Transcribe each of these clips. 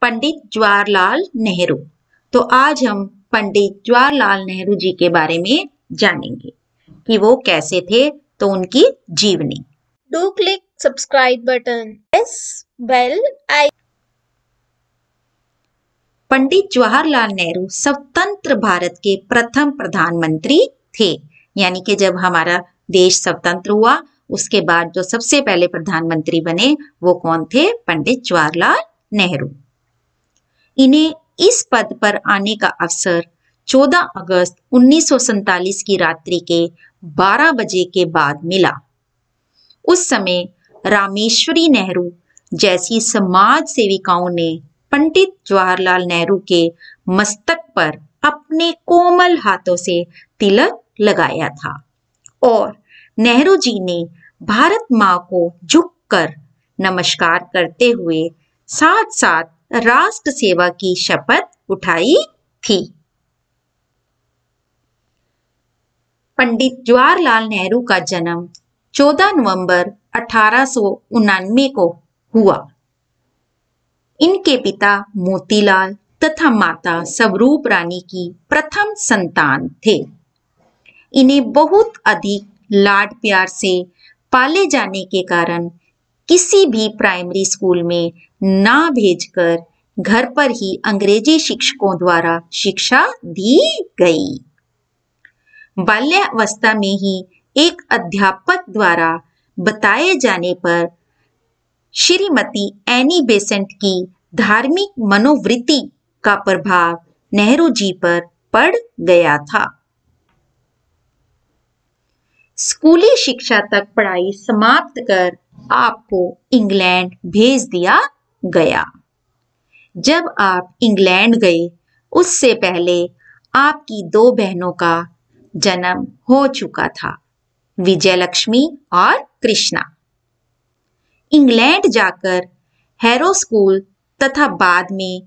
पंडित जवाहरलाल नेहरू। तो आज हम पंडित जवाहरलाल नेहरू जी के बारे में जानेंगे कि वो कैसे थे, तो उनकी जीवनी। Do click subscribe button. Press bell icon. Pandit Jawaharlal Nehru स्वतंत्र भारत के प्रथम प्रधानमंत्री थे। यानी कि जब हमारा देश स्वतंत्र हुआ उसके बाद जो सबसे पहले प्रधानमंत्री बने वो कौन थे? पंडित जवाहरलाल नेहरू। इन्हें इस पद पर आने का अवसर 14 अगस्त 1947 की रात्रि के 12 बजे के बाद मिला। उस समय रामेश्वरी नेहरू जैसी समाज सेविकाओं ने पंडित जवाहरलाल नेहरू के मस्तक पर अपने कोमल हाथों से तिलक लगाया था और नेहरू जी ने भारत मां को झुककर नमस्कार करते हुए साथ साथ राष्ट्र सेवा की शपथ उठाई थी। पंडित जवाहरलाल नेहरू का जन्म 14 नवंबर 1899 को हुआ। इनके पिता मोतीलाल तथा माता स्वरूप रानी की प्रथम संतान थे। इन्हें बहुत अधिक लाड प्यार से पाले जाने के कारण किसी भी प्राइमरी स्कूल में ना भेजकर घर पर ही अंग्रेजी शिक्षकों द्वारा शिक्षा दी गई। बाल्यावस्था में ही एक अध्यापक द्वारा बताए जाने पर श्रीमती एनी बेसेंट की धार्मिक मनोवृत्ति का प्रभाव नेहरू जी पर पड़ गया था। स्कूली शिक्षा तक पढ़ाई समाप्त कर आपको इंग्लैंड भेज दिया गया। जब आप इंग्लैंड गए उससे पहले आपकी 2 बहनों का जन्म हो चुका था, विजयलक्ष्मी और कृष्णा। इंग्लैंड जाकर हैरो स्कूल तथा बाद में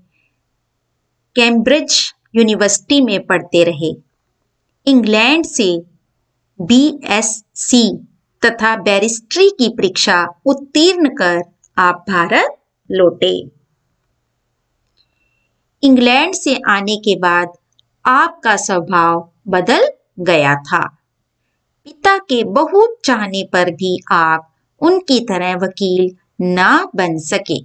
कैम्ब्रिज यूनिवर्सिटी में पढ़ते रहे। इंग्लैंड से बीएससी तथा बैरिस्ट्री की परीक्षा उत्तीर्ण कर आप भारत लौटे। इंग्लैंड से आने के बाद आपका स्वभाव बदल गया था। पिता के बहुत चाहने पर भी आप उनकी तरह वकील ना बन सके।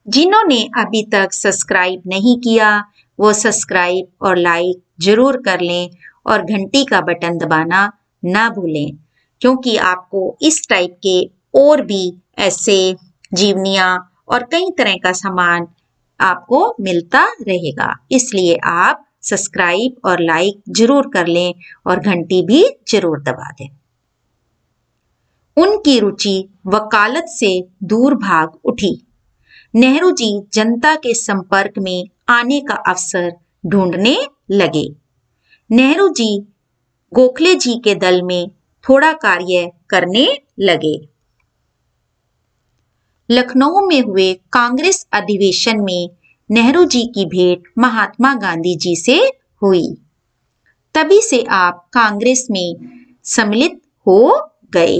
जिन्होंने अभी तक सब्सक्राइब नहीं किया वो सब्सक्राइब और लाइक जरूर कर लें और घंटी का बटन दबाना ना भूलें, क्योंकि आपको इस टाइप के और भी ऐसे जीवनियां और कई तरह का सामान आपको मिलता रहेगा। इसलिए आप सब्सक्राइब और लाइक जरूर कर लें और घंटी भी जरूर दबा दें। उनकी रुचि वकालत से दूर भाग उठी। नेहरू जी जनता के संपर्क में आने का अवसर ढूंढने लगे। नेहरू जी गोखले जी के दल में थोड़ा कार्य करने लगे। लखनऊ में हुए कांग्रेस अधिवेशन में नेहरू जी की भेंट महात्मा गांधी जी से हुई। तभी से आप कांग्रेस में सम्मिलित हो गए।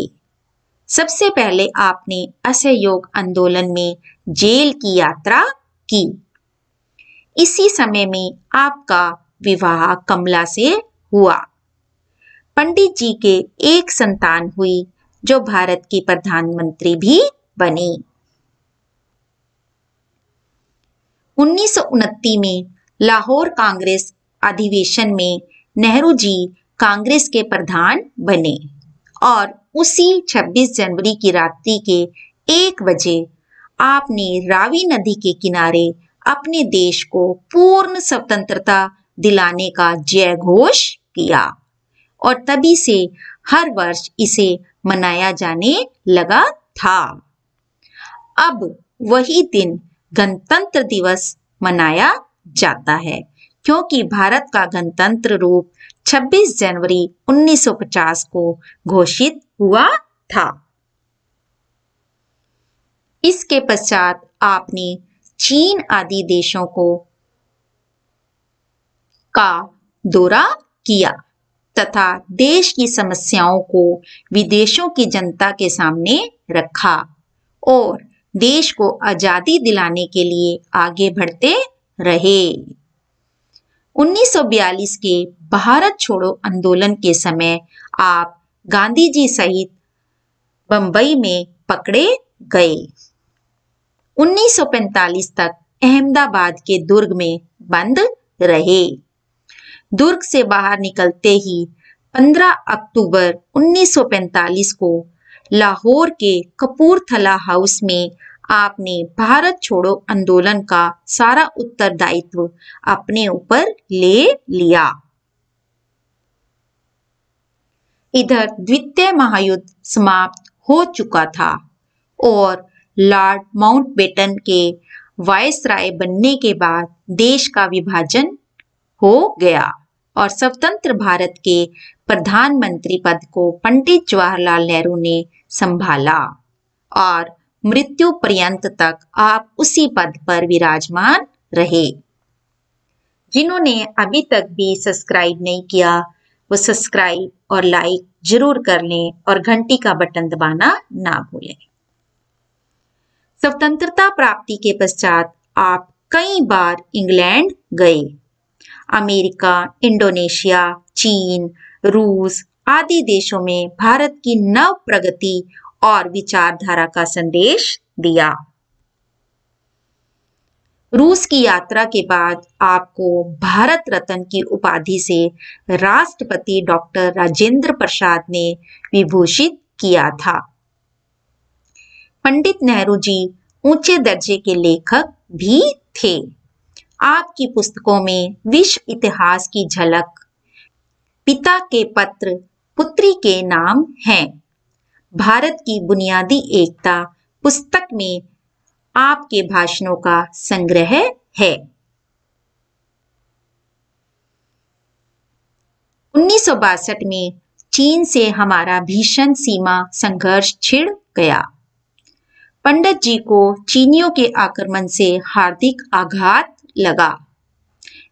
सबसे पहले आपने असहयोग आंदोलन में जेल की यात्रा की। इसी समय में आपका विवाह कमला से हुआ। पंडित जी के एक संतान हुई जो भारत की प्रधानमंत्री भी बनी। 1929 में लाहौर कांग्रेस अधिवेशन में नेहरू जी कांग्रेस के प्रधान बने और उसी 26 जनवरी की रात्रि के 1 बजे आपने रावी नदी के किनारे अपने देश को पूर्ण स्वतंत्रता दिलाने का जय घोष किया और तभी से हर वर्ष इसे मनाया जाने लगा था। अब वही दिन गणतंत्र दिवस मनाया जाता है, क्योंकि भारत का गणतंत्र रूप 26 जनवरी 1950 को घोषित हुआ था। इसके पश्चात आपने चीन आदि देशों का दौरा किया तथा देश की समस्याओं को विदेशों की जनता के सामने रखा और देश को आजादी दिलाने के लिए आगे बढ़ते रहे। 1942 के भारत छोड़ो आंदोलन के समय आप गांधी जी सहित बंबई में पकड़े गए। 1945 तक अहमदाबाद के दुर्ग में बंद रहे। दुर्ग से बाहर निकलते ही 15 अक्टूबर 1945 को लाहौर के कपूरथला हाउस में आपने भारत छोड़ो आंदोलन का सारा उत्तरदायित्व अपने ऊपर ले लिया। इधर द्वितीय महायुद्ध समाप्त हो चुका था और लॉर्ड माउंटबेटन के वायसराय बनने के बाद देश का विभाजन हो गया और स्वतंत्र भारत के प्रधानमंत्री पद को पंडित जवाहरलाल नेहरू ने संभाला और मृत्यु पर्यंत तक आप उसी पद पर विराजमान रहे। जिन्होंने अभी तक भी सब्सक्राइब नहीं किया वो सब्सक्राइब और लाइक जरूर कर लें और घंटी का बटन दबाना ना भूलें। स्वतंत्रता प्राप्ति के पश्चात आप कई बार इंग्लैंड गए। अमेरिका, इंडोनेशिया, चीन, रूस आदि देशों में भारत की नव प्रगति और विचारधारा का संदेश दिया। रूस की यात्रा के बाद आपको भारत रत्न की उपाधि से राष्ट्रपति डॉक्टर राजेंद्र प्रसाद ने विभूषित किया था। पंडित नेहरू जी ऊंचे दर्जे के लेखक भी थे। आपकी पुस्तकों में विश्व इतिहास की झलक, पिता के पत्र, पुत्री के नाम हैं। भारत की बुनियादी एकता पुस्तक में आपके भाषणों का संग्रह है। 1962 में चीन से हमारा भीषण सीमा संघर्ष छिड़ गया। पंडित जी को चीनियों के आक्रमण से हार्दिक आघात लगा।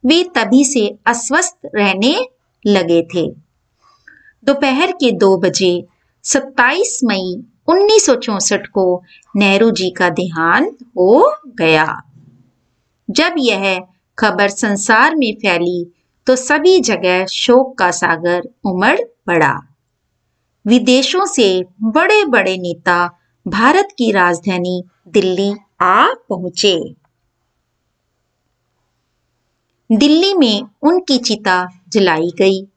वे तभी से अस्वस्थ रहने लगे थे। दोपहर के 2 बजे 27 मई 1964 को नेहरू जी का देहांत हो गया। जब यह खबर संसार में फैली तो सभी जगह शोक का सागर उमड़ पड़ा। विदेशों से बड़े बड़े नेता भारत की राजधानी दिल्ली आ पहुंचे। दिल्ली में उनकी चिता जलाई गई।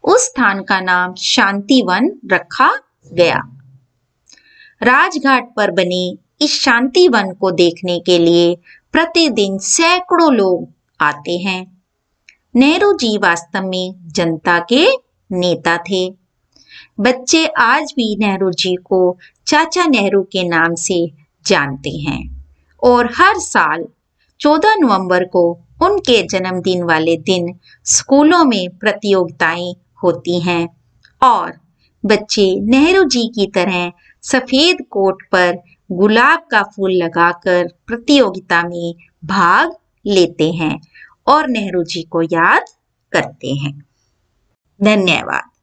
उस स्थान का नाम शांतिवन रखा गया। राजघाट पर बने इस शांतिवन को देखने के लिए प्रतिदिन सैकड़ों लोग आते हैं। नेहरू जी वास्तव में जनता के नेता थे। बच्चे आज भी नेहरू जी को चाचा नेहरू के नाम से जानते हैं और हर साल 14 नवंबर को उनके जन्मदिन वाले दिन स्कूलों में प्रतियोगिताएं होती हैं और बच्चे नेहरू जी की तरह सफेद कोट पर गुलाब का फूल लगाकर प्रतियोगिता में भाग लेते हैं और नेहरू जी को याद करते हैं। धन्यवाद।